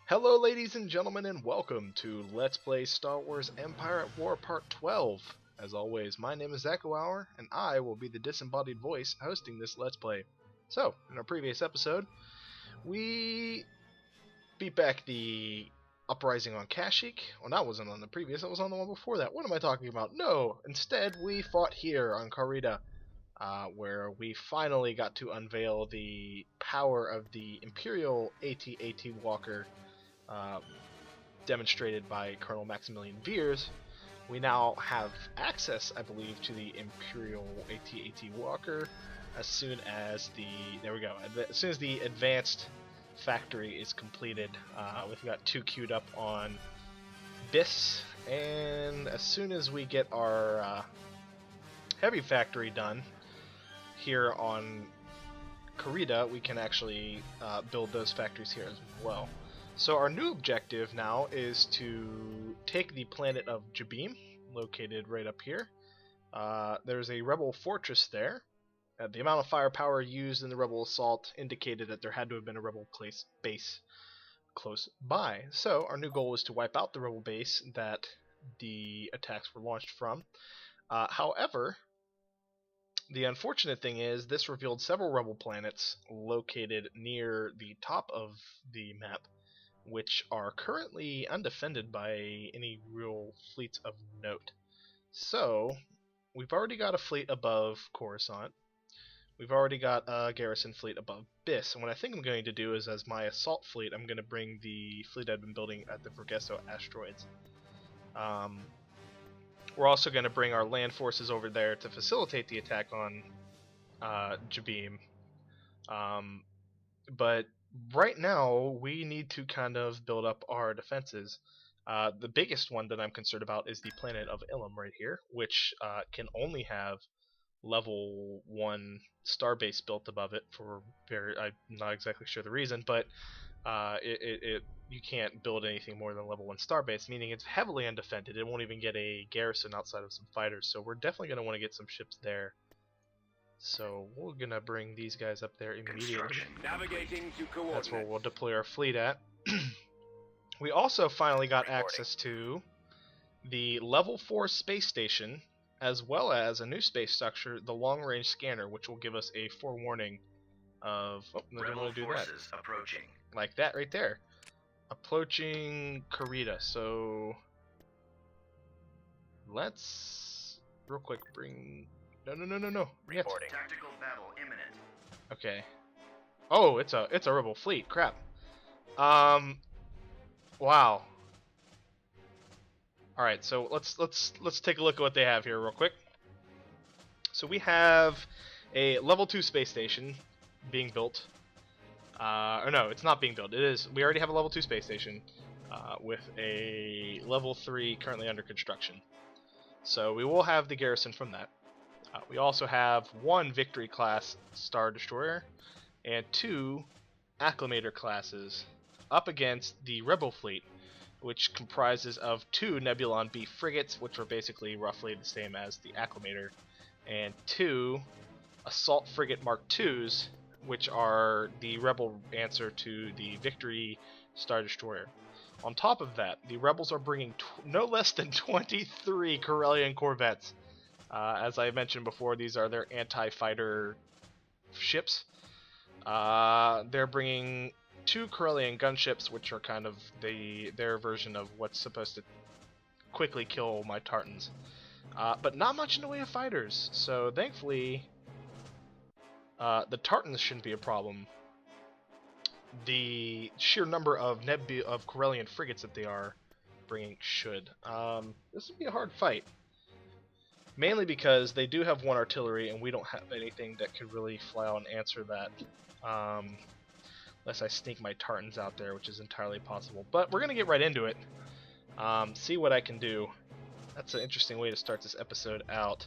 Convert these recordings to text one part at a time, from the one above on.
Hello ladies and gentlemen, and welcome to Let's Play Star Wars Empire at War Part 12. As always, my name is eckohour, and I will be the disembodied voice hosting this Let's Play. So, in our previous episode, we beat back the uprising on Kashyyyk. Well, that wasn't on the previous, that was on the one before that. What am I talking about? No! Instead, we fought here on Karita, where we finally got to unveil the power of the Imperial AT-AT Walker, demonstrated by Colonel Maximilian Veers. We now have access, I believe, to the Imperial AT-AT Walker as soon as as soon as the advanced factory is completed. We've got two queued up on BIS, and as soon as we get our heavy factory done here on Karita, we can actually build those factories here as well. So our new objective now is to take the planet of Jabiim, located right up here. There's a rebel fortress there. The amount of firepower used in the rebel assault indicated that there had to have been a rebel base close by. So our new goal is to wipe out the rebel base that the attacks were launched from. However, the unfortunate thing is this revealed several rebel planets located near the top of the map, which are currently undefended by any real fleets of note. So, we've already got a fleet above Coruscant. We've already got a garrison fleet above BIS. And what I think I'm going to do is, as my assault fleet, I'm going to bring the fleet I've been building at the Vergesso asteroids. We're also going to bring our land forces over there to facilitate the attack on Jabiim. But right now, we need to kind of build up our defenses. The biggest one that I'm concerned about is the planet of Ilum right here, which can only have level 1 starbase built above it for I'm not exactly sure the reason, but you can't build anything more than level 1 starbase, meaning it's heavily undefended. It won't even get a garrison outside of some fighters, so we're definitely going to want to get some ships there. So we're going to bring these guys up there immediately. Navigating to coordinates. That's where we'll deploy our fleet at. We also finally got access to the level 4 space station, as well as a new space structure, the long-range scanner, which will give us a forewarning of... Oh, I didn't want to do that. Approaching. Like that right there. Approaching Karita, so... Let's... real quick bring... No. Reporting. Tactical battle imminent. Okay. Oh, it's a rebel fleet. Crap. Wow. All right, so let's take a look at what they have here real quick. So we have a level 2 space station being built. Or no, it's not being built. It is. We already have a level 2 space station with a level 3 currently under construction. So we will have the garrison from that. We also have 1 Victory class Star Destroyer and 2 Acclamator classes up against the Rebel fleet, which comprises of 2 Nebulon B frigates, which are basically roughly the same as the Acclamator, and 2 Assault Frigate Mark IIs, which are the Rebel answer to the Victory Star Destroyer. On top of that, the Rebels are bringing no less than 23 Corellian corvettes. As I mentioned before, these are their anti-fighter ships. They're bringing 2 Corellian gunships, which are kind of their version of what's supposed to quickly kill my Tartans. But not much in the way of fighters, so thankfully the Tartans shouldn't be a problem. The sheer number of Corellian frigates that they are bringing should. This would be a hard fight. Mainly because they do have 1 artillery, and we don't have anything that could really fly out and answer that. Unless I sneak my Tartans out there, which is entirely possible. But we're going to get right into it. See what I can do. That's an interesting way to start this episode out.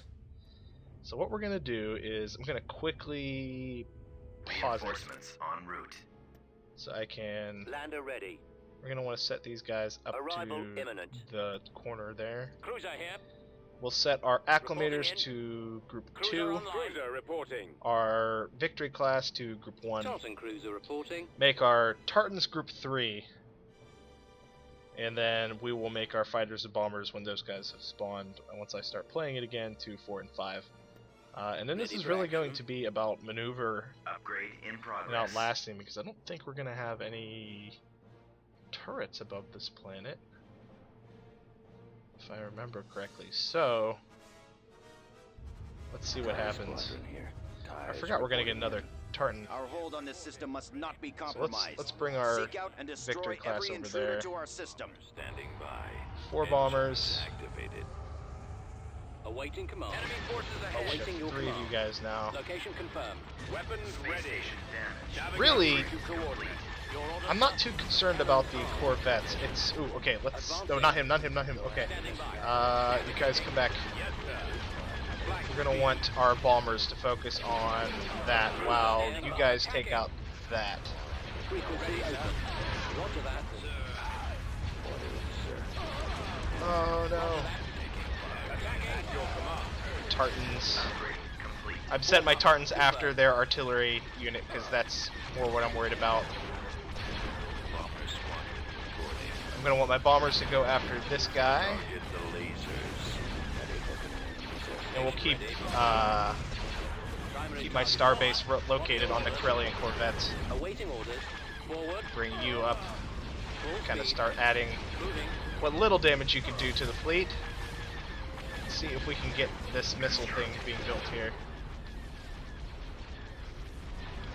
So what we're going to do is, I'm going to quickly pause Reinforcements en route. So I can... Lander ready. We're going to want to set these guys up Arrival to imminent. the corner there. Cruiser here. We'll set our acclamators to group 2, Cruiser reporting. our victory class to group 1, Tartan cruiser reporting. make our Tartans group 3, And then we will make our fighters and bombers when those guys have spawned. Once I start playing it again, 2, 4, and 5. And then this is really going to be about maneuver Upgrade in progress. and outlasting, because I don't think we're going to have any turrets above this planet, if I remember correctly. So, let's see what happens. I forgot we're going to get another Tartan. Our hold on this system must not be So compromised. let's bring our Seek out and destroy victory class every over intruder there. to our system. Standing by. 4 bombers. Activated. Awaiting command. Enemy forces ahead. Awaiting your 3 of command. you guys now. Location confirmed. Weapons ready. Really? To coordinate. Your order. I'm not too concerned about the Corvettes. It's ooh, okay. Let's. Oh, not him. Okay. You guys come back. Yes, sir. We're gonna want our bombers to focus on that, while you guys take out that. Frequency open. Roger that. Oh no. Tartans. I've sent my Tartans after their artillery unit because that's more what I'm worried about. I'm gonna want my bombers to go after this guy, and we'll keep my starbase located on the Corellian corvettes. Awaiting orders. Forward. Bring you up. Kind of start adding what little damage you can do to the fleet. See if we can get this missile thing being built here.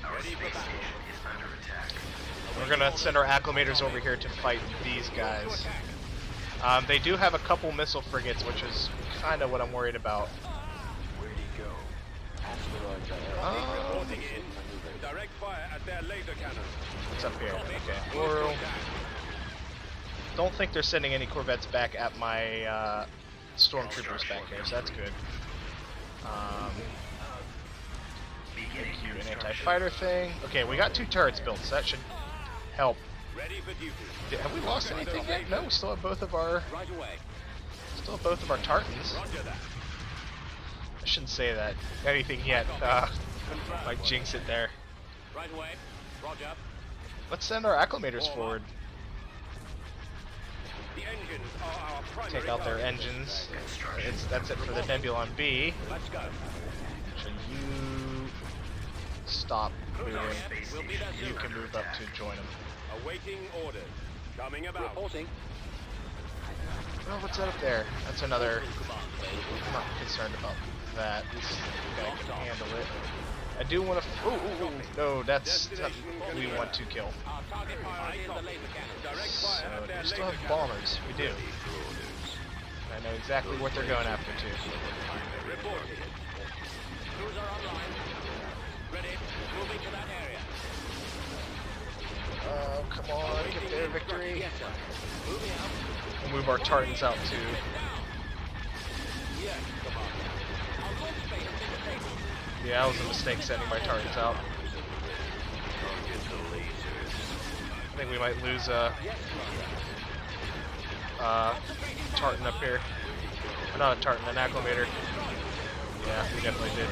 Our space station is under attack. We're gonna send our acclimators over here to fight these guys. They do have a couple missile frigates, which is kind of what I'm worried about. Where'd he go? Reporting in. Direct fire at their laser cannon. What's up here? Okay. Oral. Don't think they're sending any corvettes back at my stormtroopers back here, so that's good. Thank you, an anti-fighter thing. Okay, we got 2 turrets built, so that should help. Ready for duty. Have we lost anything yet? No, we still have both of our Right away. Tartans. Roger that. I shouldn't say that. Anything yet. Might jinx it there. Right away. Roger. Let's send our acclimators forward. The engines are our primary Take out their target. engines. That's it for the Nebulon B. Let's go. So you stop moving. We'll be there You soon. can move up to join them. Awaiting orders. Coming about. Reporting. Oh, what's that up there? That's another. I'm not concerned about that. This guy can handle it. I do want to. Oh, no, that's who we want to kill. Our target priority is the laser cannon. Direct So fire at their we still laser have cannon. bombers. We do. I know exactly what they're going after too. Reporting. Cruiser online. Ready. Moving to that area. Oh, come on, get their victory. Yes, sir. Moving out. We'll move our Tartans out too. Yes, come on. Our launch space has been disabled. Yeah, that was a mistake sending my Tartans out. I think we might lose a Tartan up here. Or not a Tartan, an acclimator. Yeah, we definitely did.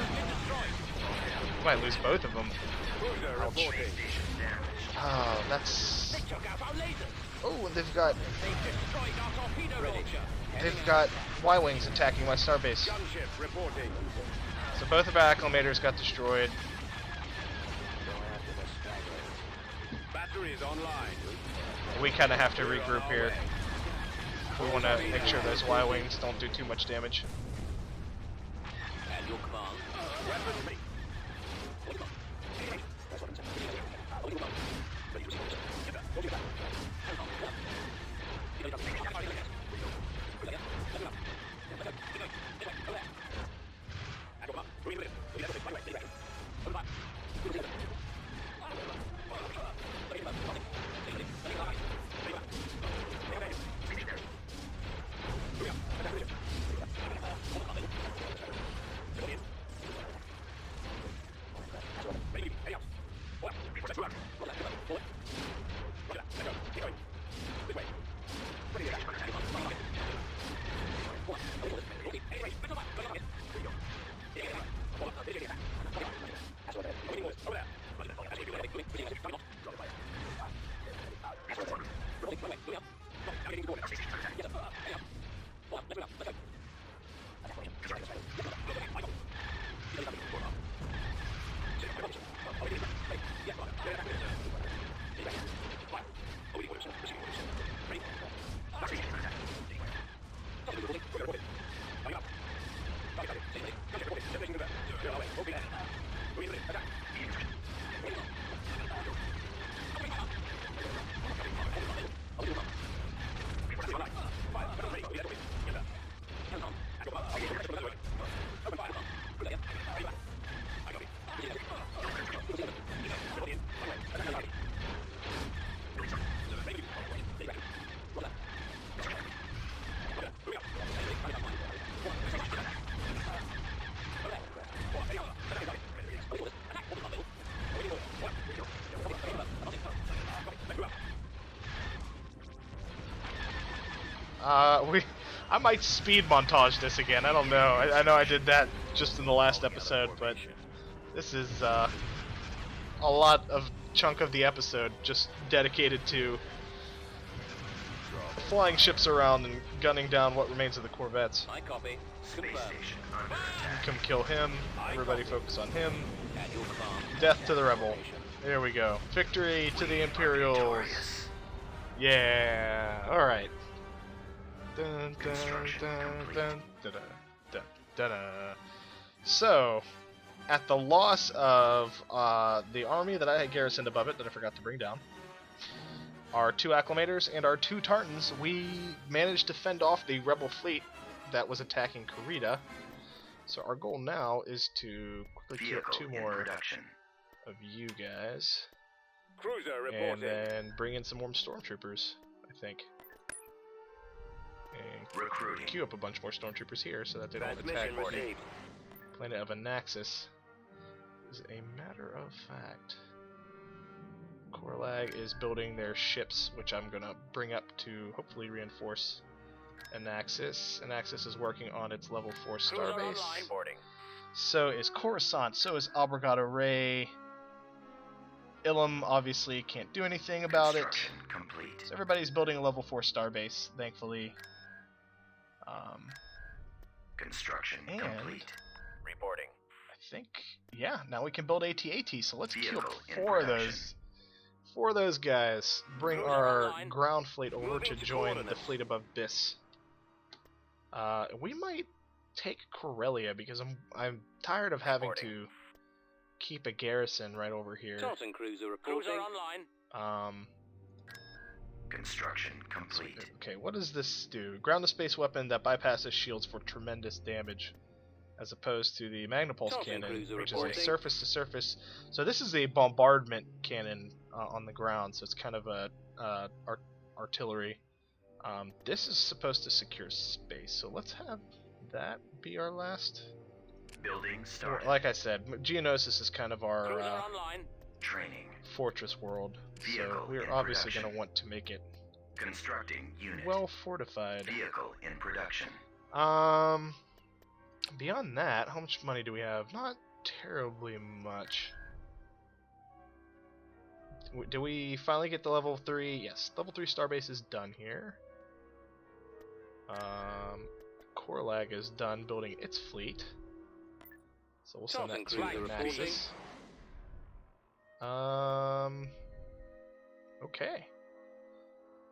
We might lose both of them. Cruiser Ouch. reporting. Oh, that's. They took out our lasers. Oh, and they've got They destroyed our torpedo launcher. Y-wings attacking my starbase. Gunship reporting. So both of our acclimators got destroyed. Batteries online. We kind of have to regroup here. We want to make sure those Y-wings don't do too much damage. At your command. Weapons ready. I might speed montage this again. I don't know. I know I did that just in the last episode, but this is a lot of chunk of the episode just dedicated to flying ships around and gunning down what remains of the corvettes. I copy. Space Confirmed. station under attack. Come kill him. Everybody focus on him. At your command. Death to the rebel. There we go. Victory to the Imperials. Victorious. Yeah. All right. Dun, dun, Construction dun, complete. dun, dun, dun, dun, dun. So, at the loss of the army that I had garrisoned above it that I forgot to bring down, our 2 acclimators and our 2 tartans, we managed to fend off the rebel fleet that was attacking Kurita. So our goal now is to quickly kill Vehicle 2 in more production. of you guys, Cruiser and reporting. then bring in some more stormtroopers, I think. And Recruiting. queue up a bunch more stormtroopers here so that they don't attack Transmission the received. planet of Anaxis. As a matter of fact, Korlag is building their ships, which I'm gonna bring up to hopefully reinforce Anaxis. Anaxis is working on its level 4 Cruiser starbase. online. Boarding. So is Coruscant, so is Albrigada Ray. Ilum obviously can't do anything about it. Construction complete. So everybody's building a level 4 starbase, thankfully. Construction And- complete. Reporting. I think, yeah, now we can build AT-AT, so let's queue up Vehicle in 4 of production. those. 4 of those guys. Bring Cruiser our online. ground fleet over Moving to to join the coordinates. fleet above Biss. We might take Corellia because I'm tired of having Reporting. to keep a garrison right over here. Tartan cruiser reporting. Cruiser online. Construction complete. Okay, what does this do? Ground-to-space weapon that bypasses shields for tremendous damage, as opposed to the Magnapulse Tartan cannon, cruiser which is a reporting. surface-to-surface. So this is a bombardment cannon on the ground, so it's kind of a artillery. This is supposed to secure space, so let's have that be our last. Building started. Like I said, Geonosis is kind of our Cruiser online. Training. fortress world, so Vehicle we're in obviously production. going to want to make it Constructing unit. well fortified. Vehicle in production. Beyond that, how much money do we have? Not terribly much. Do we finally get the level 3? Yes, level 3 starbase is done here. Korlag is done building its fleet, so we'll send that to Tartan cruiser Naxos. Okay.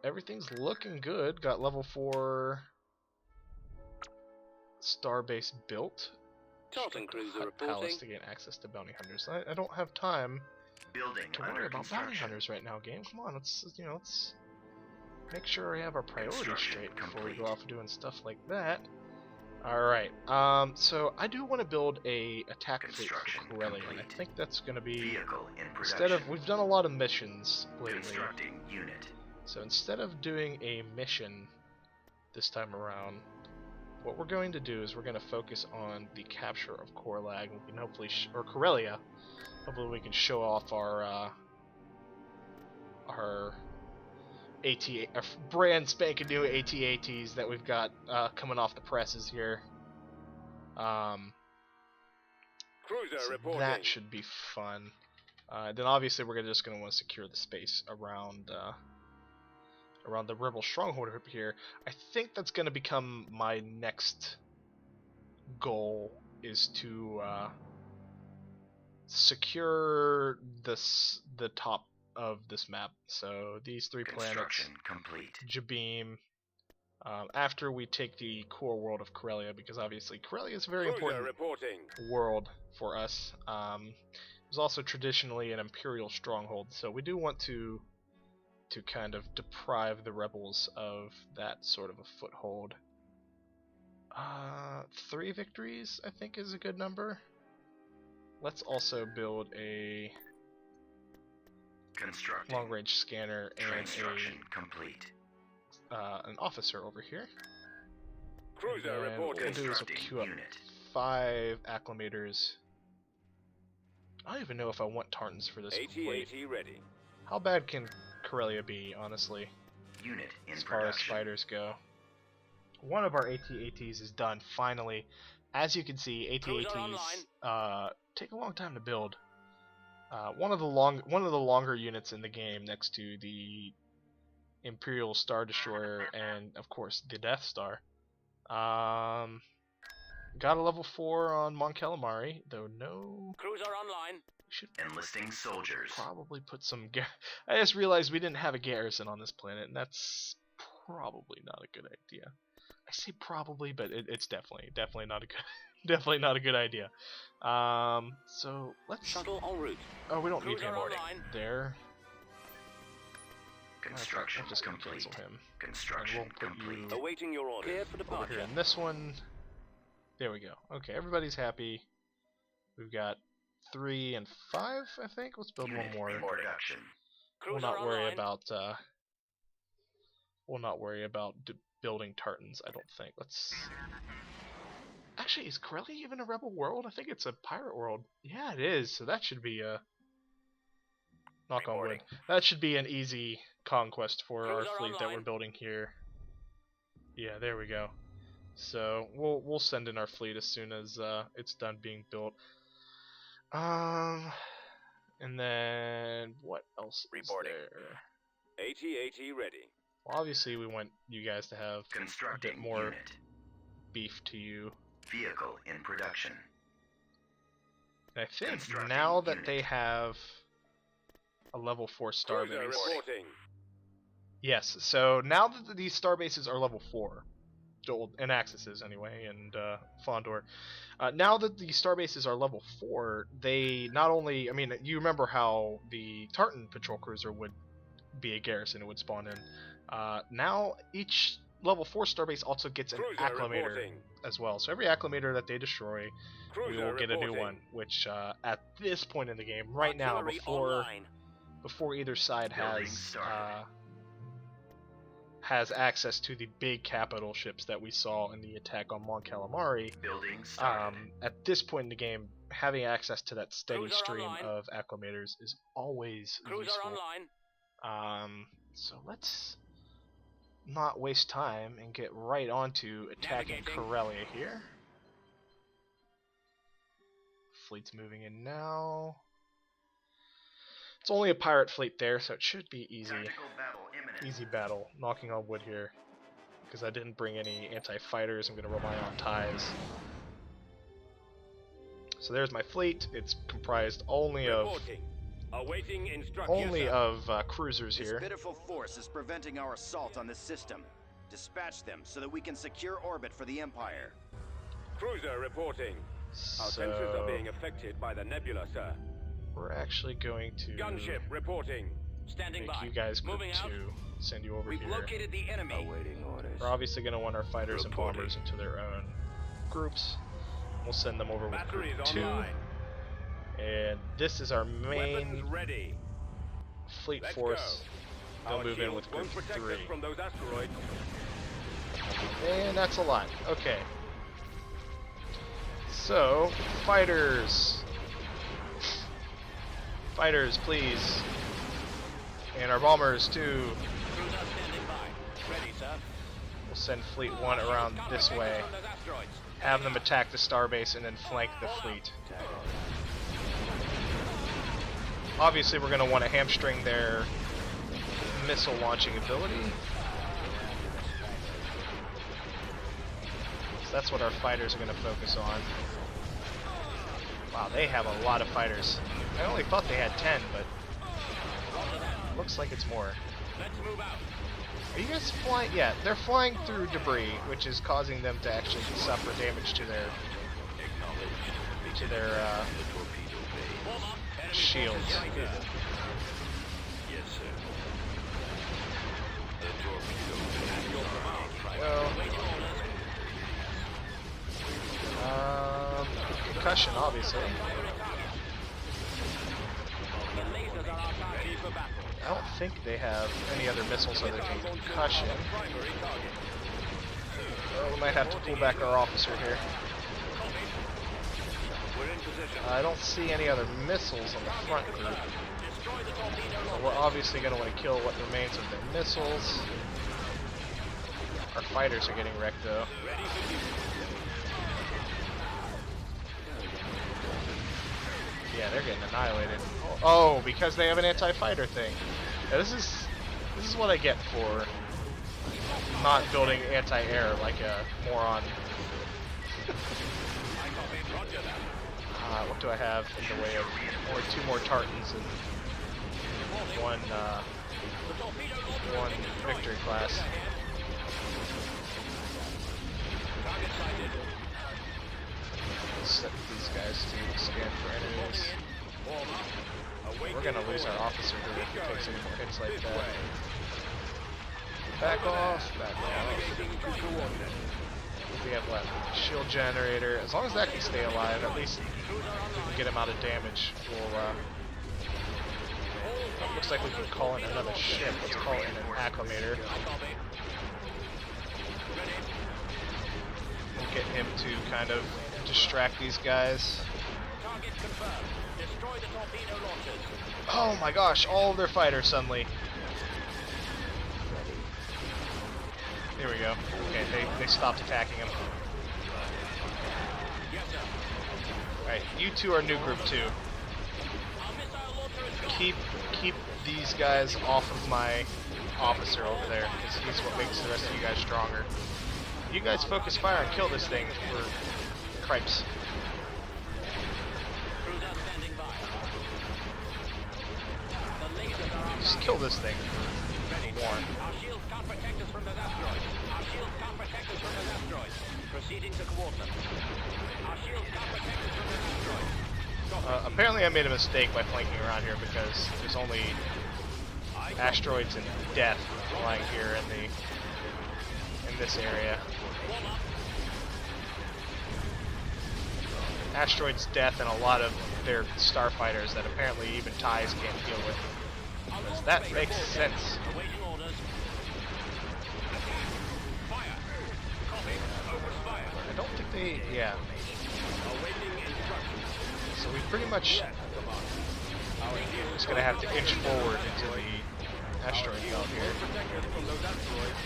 Everything's looking good. Got level 4 starbase built. Tartan cruiser Hut reporting. palace to gain access to bounty hunters. I don't have time Building to under worry about bounty construction. hunters right now, game. Come on, let's make sure we have our priorities Construction straight before we go complete. off doing stuff like that. Alright, so I do want to build a attack fleet Construction for Corellia, and I complete. think that's going to be, Vehicle in production. instead of, we've done a lot of missions lately, Constructing unit. so instead of doing a mission this time around, what we're going to do is we're going to focus on the capture of Korlag. We can hopefully, or Corellia. Hopefully we can show off our brand spanking new AT-ATs that we've got coming off the presses here. Cruiser So reporting. that should be fun. Then obviously we're just going to want to secure the space around the rebel stronghold up here. I think that's going to become my next goal, is to secure the top of this map. So these 3 planets, Construction complete. Jabeam. After we take the core world of Corellia, because obviously Corellia is a very Cruiser important reporting. world for us. It was also traditionally an imperial stronghold, so we do want to kind of deprive the rebels of that sort of a foothold. 3 victories, I think, is a good number. Let's also build a Constructing. long-range scanner and Construction complete. an officer over here. Cruiser And what reporting. we'll do is we'll Constructing queue up unit. 5 acclimators. I don't even know if I want tartans for this fleet. AT-AT ready. How bad can Corellia be, honestly, Unit in as far as production. spiders go? one of our AT-ATs is done finally. As you can see, AT-ATs take a long time to build. One of the longer units in the game, next to the Imperial Star Destroyer and of course the Death Star. Got a level 4 on Mon Calamari, though no. Cruiser online. Should Enlisting soldiers. probably put some. I just realized we didn't have a garrison on this planet, and that's probably not a good idea. I say probably, but it's definitely not a good, definitely not a good idea. So let's. Shuttle en route. Oh, we don't need Cruiser him online. there. Construction I'm just gonna complete. cancel him. Construction And we'll put you complete. Awaiting your order. Cleared for over departure. here in this one. There we go. Okay, everybody's happy. We've got 3 and 5, I think. Let's build Unit one more. in production. We'll Cruiser not worry online. about. We'll not worry about building tartans. I don't think. Let's. Actually, is Corelli even a rebel world? I think it's a pirate world. Yeah, it is. So that should be a. Knock on wood. Reporting. That should be an easy conquest for our Cruiser fleet that we're online. building here. Yeah, there we go. So we'll send in our fleet as soon as it's done being built. And then what else Reporting. is there? AT-AT ready. Well, obviously we want you guys to have a bit Constructing more unit. beef to you. Vehicle in production. And I think Constructing now that unit. they have a level 4 starbase. Cruiser reporting. Yes, so now that these starbases are level 4, and Axis's anyway, and Fondor, now that the starbases are level 4, they not only, I mean, you remember how the Tartan patrol cruiser would be a garrison, it would spawn in. Now each level 4 starbase also gets an Cruiser acclimator reporting. as well. So every acclimator that they destroy, we Cruiser will get a new reporting. one, which at this point in the game, right now, Artillery before online. either side Building has started. has access to the big capital ships that we saw in the attack on Mon Calamari. Building started. At this point in the game, having access to that steady Cruiser stream online. of acclimators is always Cruiser useful. online. So let's not waste time and get right onto attacking Navigating. Corellia here. Fleet's moving in now. It's only a pirate fleet there, so it should be easy. Tactical battle imminent. Easy battle. Knocking on wood here. Because I didn't bring any anti-fighters, I'm going to rely on ties. So there's my fleet. It's comprised only of Reporting. Awaiting instructions. cruisers This here. pitiful force is preventing our assault on the system. Dispatch them so that we can secure orbit for the Empire. Cruiser reporting. Our So sensors are being affected by the nebula, sir. we're actually going to Gunship reporting. Standing make by. you guys group Moving out. 2, send you over We've here. located the enemy. Awaiting orders. We're obviously going to want our fighters and Reporting. bombers into their own groups. We'll send them over with Batteries group 2. online. And this is our main Weapons ready. fleet Let's force. go. They'll Our move in shields with group won't protect 3. us from those asteroids. And that's a lot. Okay. So, fighters. Fighters, please. And our bombers, too. Cruiser standing by. Ready, sir. We'll send Fleet 1 around this way. On those asteroids. Have them attack the starbase and then flank the fleet. Obviously, we're going to want to hamstring their missile launching ability. So that's what our fighters are going to focus on. Wow, they have a lot of fighters. I only thought they had 10, but looks like it's more. Let's move out. Are you guys flying? Yeah, they're flying through debris, which is causing them to actually suffer damage to their Warm up. Enemy shields. forces right here. Yes, sir. The torpedo. At your command. Well, Waiting orders. concussion, obviously. The lasers are our target. Ready for battle. I don't think they have any other missiles other than concussion. Primary target. We might have to pull back our officer here. We're in position. I don't see any other missiles on the front group. Destroy the torpedo. But we're obviously going to want to kill what remains of their missiles. Our fighters are getting wrecked though. Ready for duty. Yeah, they're getting annihilated. Oh, because they have an anti-fighter thing. Yeah, this is what I get for not building anti-air like a moron. What do I have in the way of two more Tartans and one victory class? Set these guys to scan for enemies. We're gonna lose our officer here if he takes any more hits like that. Back off, back off. We have what? Shield generator. As long as that can stay alive, at least we can get him out of damage. We'll, looks like we can call in another ship. Let's call in an acclimator. We'll get him to kind of distract these guys. Oh my gosh, all of their fighters suddenly. Here we go. Okay, they stopped attacking him. Alright, you two are new group 2. Keep these guys off of my officer over there, because he's what makes the rest of you guys stronger. You guys focus fire and kill this thing for cripes. Just kill this thing. Warren. Our shields can't protect us from those asteroids. Our shields can't protect us from those asteroids. Proceeding to coordinate. Our shields can't protect us from those asteroids. Apparently I made a mistake by flanking around here because there's only asteroids and death lying here in this area. Asteroids, death, and a lot of their starfighters that apparently even TIEs can't deal with. Because that makes sense. Awaiting orders. Fire. Copy. Over fire. I don't think they... yeah. Awaiting instructions. So we pretty much just gonna have to inch forward into the asteroid belt here. Protect us from those asteroids.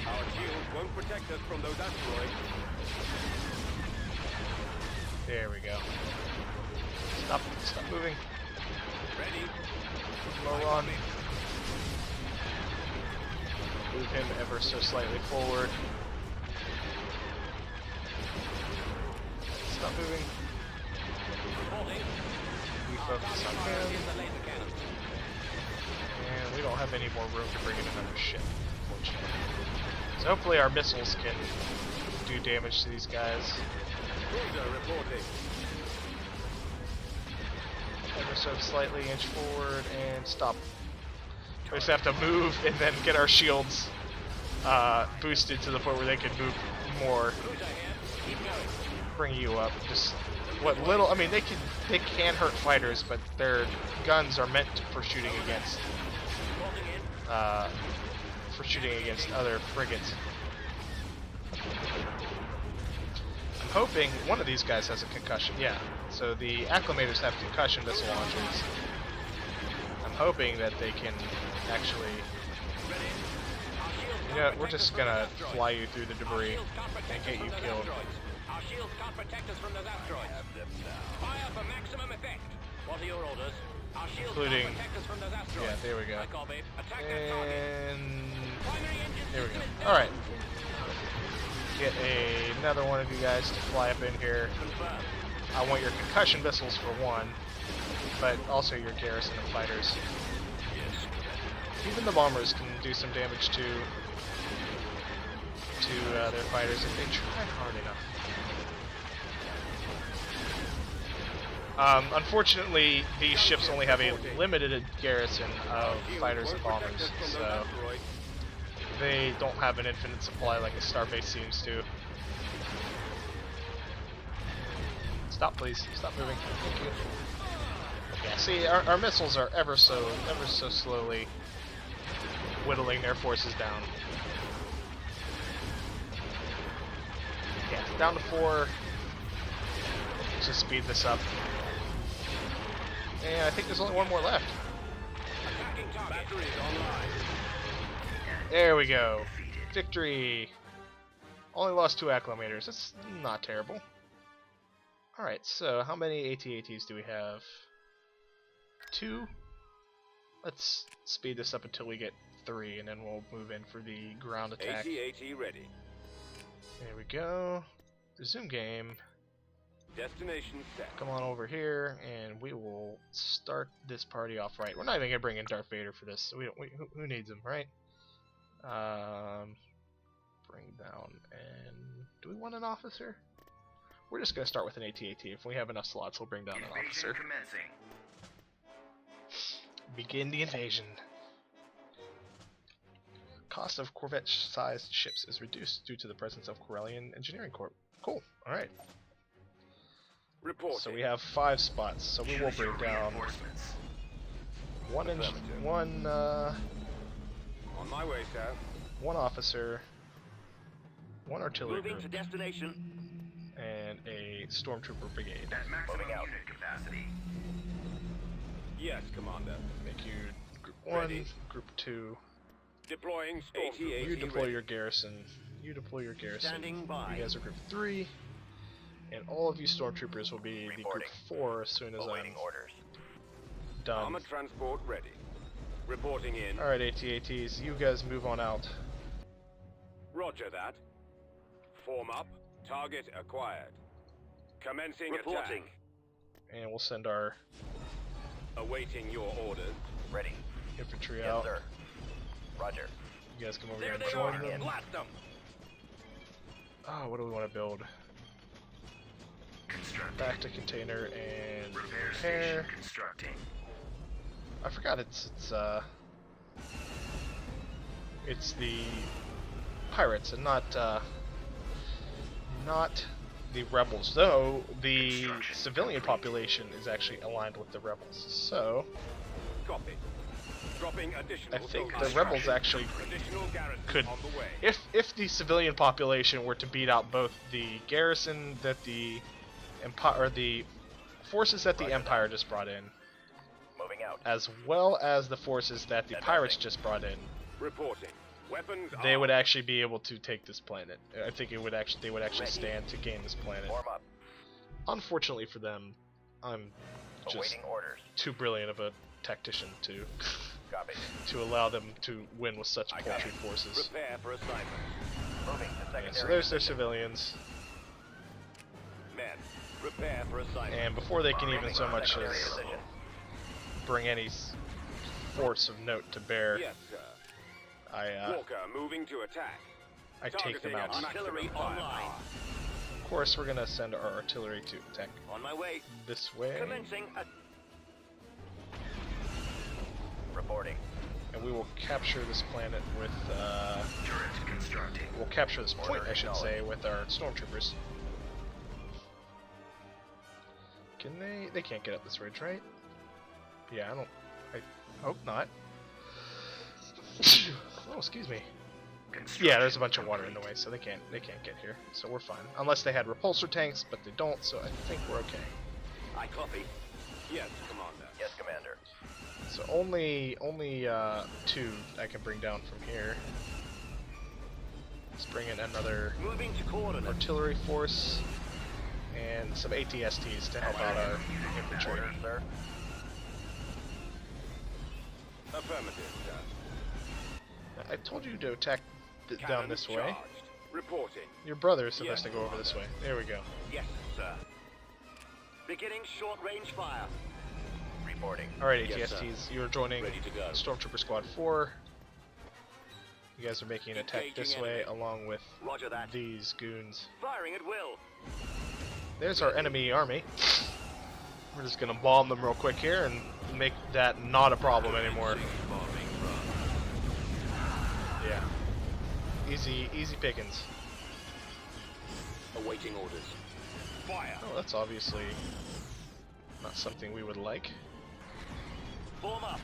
Our shields won't protect us from those asteroids. There we go. Stop moving. Ready. Slow on. Move him ever so slightly forward. Stop moving. We focus on him. And we don't have any more room to bring in another ship, unfortunately. So hopefully our missiles can do damage to these guys. Cruiser reporting. Ever so slightly inch forward and stop. We just have to move and then get our shields boosted to the point where they can move more. Bring you up. Just what little. I mean, they can hurt fighters, but their guns are meant for shooting against other frigates. I'm hoping one of these guys has a concussion. Yeah. So the acclimators have concussion missile launchers. I'm hoping that they can actually... You know, we're just gonna fly you through the debris and get you killed. Our shields can't protect us from those asteroids. Fire for maximum effect. What are your orders? Our shields Including... can't protect us from those asteroids. Yeah, there we go. I copy. Attack that target. And... Primary engine There we go. system is Alright. Get another one of you guys to fly up in here. confirmed. I want your concussion missiles for one, but also your garrison of fighters. Even the bombers can do some damage to their fighters if they try hard enough. Unfortunately, these ships only have a limited garrison of fighters and bombers, so they don't have an infinite supply like a starbase seems to. Stop, please. Stop moving. Thank you. Yeah, see, our missiles are ever so slowly whittling their forces down. Yeah, down to 4. Let's just speed this up. And I think there's only one more left. Attacking target. Batteries online. There we go. Victory! Only lost 2 acclimators. That's not terrible. Alright, so how many AT-ATs do we have? 2? Let's speed this up until we get 3, and then we'll move in for the ground attack. AT-AT ready. There we go. Resume game. Destination set. Come on over here, and we will start this party off right. We're not even gonna bring in Darth Vader for this. So who needs him, right? Bring down, and do we want an officer? We're just gonna start with an AT-AT. If we have enough slots, we'll bring down an officer. Invasion commencing. Begin the invasion. Cost of Corvette-sized ships is reduced due to the presence of Corellian Engineering Corp. Cool. All right. Reporting. So we have 5 spots. So we will Choose your bring down reinforcements. one On my way, sir. one officer, one artillery Moving to group, destination. and a stormtrooper brigade. At maximum Moving out. unit capacity. Yes, Commander. Make you group 1, Ready. group 2. Deploying AT-AT You deploy ready. your garrison. You deploy your garrison. Standing by. You guys are group 3. And all of you stormtroopers will be the group Reporting. 4 as soon as Awaiting I'm orders. done. Armored transport ready. Reporting in. Alright, AT-ATs, you guys move on out. Roger that. Form up. Target acquired. Commencing Reporting. attack. And we'll send our Awaiting your orders. Ready. infantry Yes, out. sir. Roger. You guys come over There here and they join are. them. Blast them. Oh, what do we want to build? Constructing. Back to container and Repair repair. station constructing. I forgot it's the pirates and not the rebels. Though the Construction civilian complete. population is actually aligned with the rebels. So Copy. Dropping additional I think the soldiers. rebels actually Additional garrison could, on the way. if the civilian population were to beat out both the garrison that the Empire or the forces that the Empire just brought in, Moving out. as well as the forces that the Advancing. pirates just brought in, Reporting. Weapons they would armed. actually be able to take this planet. I think they would actually Ready. stand to gain this planet. Form up. Unfortunately for them, I'm just Awaiting orders. too brilliant of a tactician to Copy. to allow them to win with such I got paltry it. forces. Prepare for assignment. Moving to Yeah, secondary. so there's their position. civilians, Men, prepare for assignment. and before they can even Moving so to much secondary as position. bring any force of note to bear, Yes, sir. I Walker moving to attack. take them Targeting out. at maximum Artillery firepower. online. Of course, we're gonna send our artillery to attack On my way. this way, Commencing a... Reporting. and we will capture this planet with. Turret constructing. We'll capture this point, Order I should say, acknowledged. with our stormtroopers. Can they? They can't get up this ridge, right? Yeah, I hope not. Oh, excuse me. Yeah, there's a bunch of water in the way, so they can't get here. So we're fine, unless they had repulsor tanks, but they don't. So I think we're okay. I copy. Yes, Commander. Yes, Commander. So only 2 I can bring down from here. Let's bring in another Moving to coordinates. artillery force and some ATSTs to help out our infantry. Orders, sir. Affirmative, sir. I told you to attack down Cannon this way. charged. Reporting. Your brother is supposed Yes, to go over this way. There we go. Yes, sir. Beginning short-range fire. Reporting. Alright, Yes, sir. ATSTs, you are joining Ready to go. Stormtrooper Squad 4. You guys are making an attack this Engaging way, enemy. along with Roger that. these goons. Firing at will. There's our enemy army. We're just gonna bomb them real quick here and make that not a problem anymore. Yeah. Easy pickings. Awaiting orders. Fire. Oh, that's obviously not something we would like. Form up.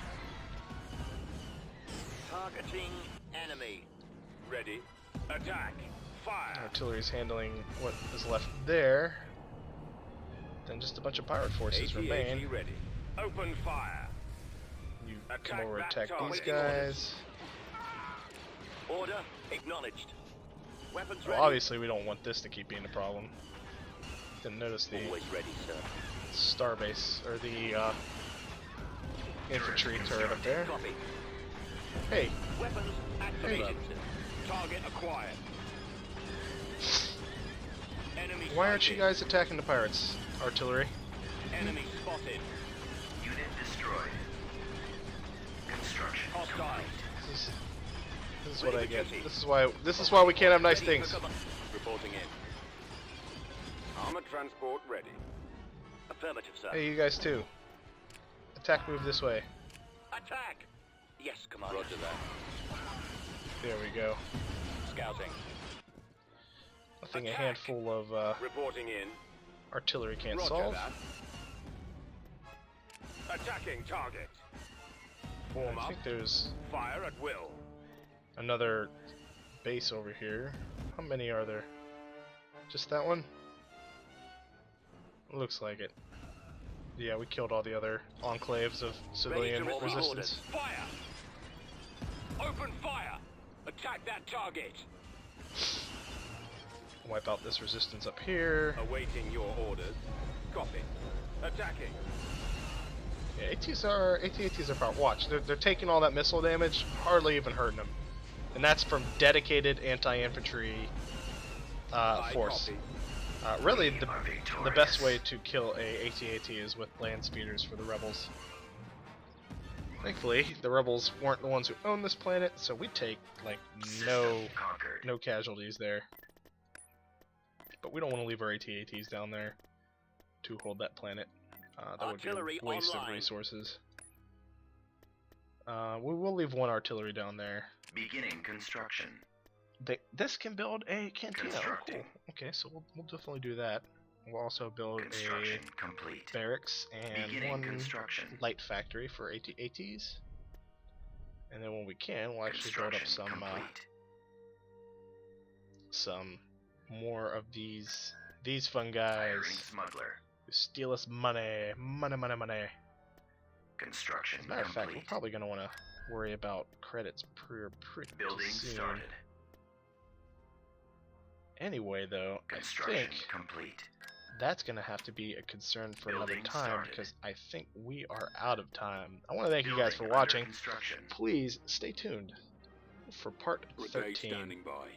Targeting enemy. Ready. Attack. Fire. Artillery's handling what is left there. Then just a bunch of pirate forces remain. AT-AT ready. Open fire. You Attack come over and that attack target. these guys. Order acknowledged. Weapons Well, ready. obviously we don't want this to keep being a problem. Didn't notice the Always ready, sir. starbase, or the infantry turret up there. Copy. Hey, Weapons activated. Target acquired. Enemy why aren't you sighted. guys attacking the pirates? Artillery. Enemy spotted. Unit destroyed. Construction Hostile. complete. This is what I get. This is why we can't have nice Ready for things. cover. Reporting in. Armored transport ready. Affirmative, sir. Hey, you guys too. Attack move this way. Attack. Yes, Commander. Roger that. There we go. Scouting. I think a Attack. handful of Reporting in. artillery can't Roger solve. that. Attacking target. Form I up. think there's Fire at will. another base over here. How many are there? Just that one? Looks like it. Yeah, we killed all the other enclaves of civilian Ready to receive resistance. orders. Fire. Open fire. Attack that target. Wipe out this resistance up here. Awaiting your orders. Copy. Attacking. Yeah, ATs are power. Watch, they're taking all that missile damage, hardly even hurting them, and that's from dedicated anti-infantry I force. copy. Really, We are the best victorious. way to kill a AT-AT is with land speeders for the rebels. Thankfully, the rebels weren't the ones who own this planet, so we take like System conquered. no casualties there. But we don't want to leave our AT-ATs down there to hold that planet. That would Artillery be a waste of online. resources. We will leave one artillery down there. Beginning construction. This can build a cantina. Oh, cool. Constructing. Okay, so we'll definitely do that. We'll also build Construction a complete. barracks and Beginning one construction. light factory for AT-ATs. And then when we can, we'll actually build up Construction complete. some more of these fun guys Firing smuggler. who steal us money. Money. Construction As a matter of fact, we're complete. probably going to want to worry about credits pretty Building soon. started. Anyway, though, I Construction think complete. that's going to have to be a concern for another Building time started. because I think we are out of time. I want to thank you guys for Building under watching. Construction. Please stay tuned for part Brigade 13. standing by.